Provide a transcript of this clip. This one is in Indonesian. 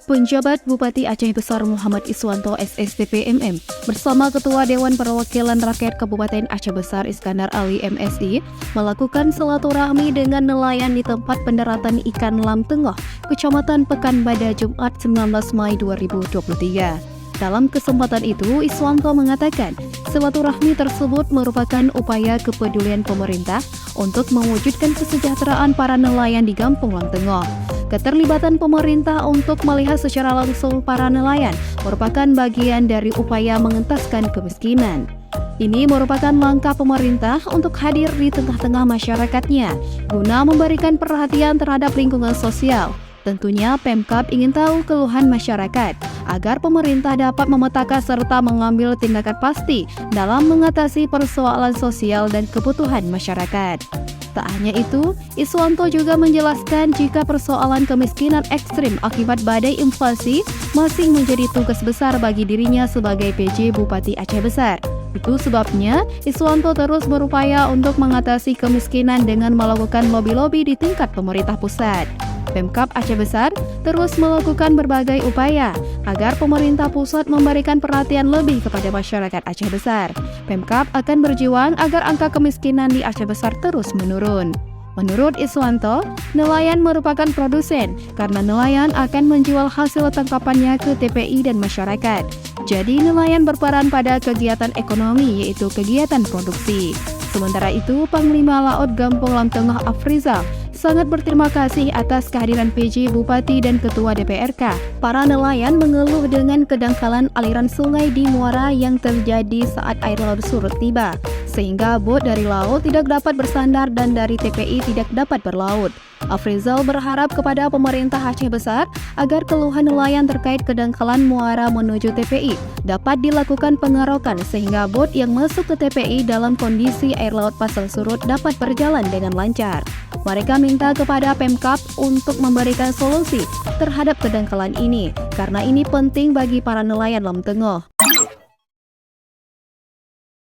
Penjabat Bupati Aceh Besar Muhammad Iswanto SSDP MM bersama Ketua Dewan Perwakilan Rakyat Kabupaten Aceh Besar Iskandar Ali MSI melakukan silaturahmi dengan nelayan di tempat pendaratan ikan Lam Tengah, Kecamatan Pekanbadak Jumat 19 Mei 2023. Dalam kesempatan itu, Iswanto mengatakan silaturahmi tersebut merupakan upaya kepedulian pemerintah untuk mewujudkan kesejahteraan para nelayan di Kampung Lam Tengah. Keterlibatan pemerintah untuk melihat secara langsung para nelayan merupakan bagian dari upaya mengentaskan kemiskinan. Ini merupakan langkah pemerintah untuk hadir di tengah-tengah masyarakatnya guna memberikan perhatian terhadap lingkungan sosial. Tentunya Pemkab ingin tahu keluhan masyarakat agar pemerintah dapat memetakan serta mengambil tindakan pasti dalam mengatasi persoalan sosial dan kebutuhan masyarakat. Tak hanya itu, Iswanto juga menjelaskan jika persoalan kemiskinan ekstrim akibat badai inflasi masih menjadi tugas besar bagi dirinya sebagai PJ Bupati Aceh Besar. Itu sebabnya Iswanto terus berupaya untuk mengatasi kemiskinan dengan melakukan lobi-lobi di tingkat pemerintah pusat. Pemkab Aceh Besar terus melakukan berbagai upaya agar pemerintah pusat memberikan perhatian lebih kepada masyarakat Aceh Besar. Pemkab akan berjuang agar angka kemiskinan di Aceh Besar terus menurun. Menurut Iswanto, nelayan merupakan produsen karena nelayan akan menjual hasil tangkapannya ke TPI dan masyarakat. Jadi nelayan berperan pada kegiatan ekonomi yaitu kegiatan produksi. Sementara itu, Panglima Laut Kampung Lam Tengah Afrizal sangat berterima kasih atas kehadiran PJ Bupati dan Ketua DPRK. Para nelayan mengeluh dengan kedangkalan aliran sungai di muara yang terjadi saat air laut surut tiba, sehingga bot dari laut tidak dapat bersandar dan dari TPI tidak dapat berlaut. Afrizal berharap kepada pemerintah Aceh Besar agar keluhan nelayan terkait kedangkalan muara menuju TPI dapat dilakukan pengerokan sehingga bot yang masuk ke TPI dalam kondisi air laut pasang surut dapat berjalan dengan lancar. Mereka minta kepada Pemkab untuk memberikan solusi terhadap kedangkalan ini karena ini penting bagi para nelayan Lam Tengah.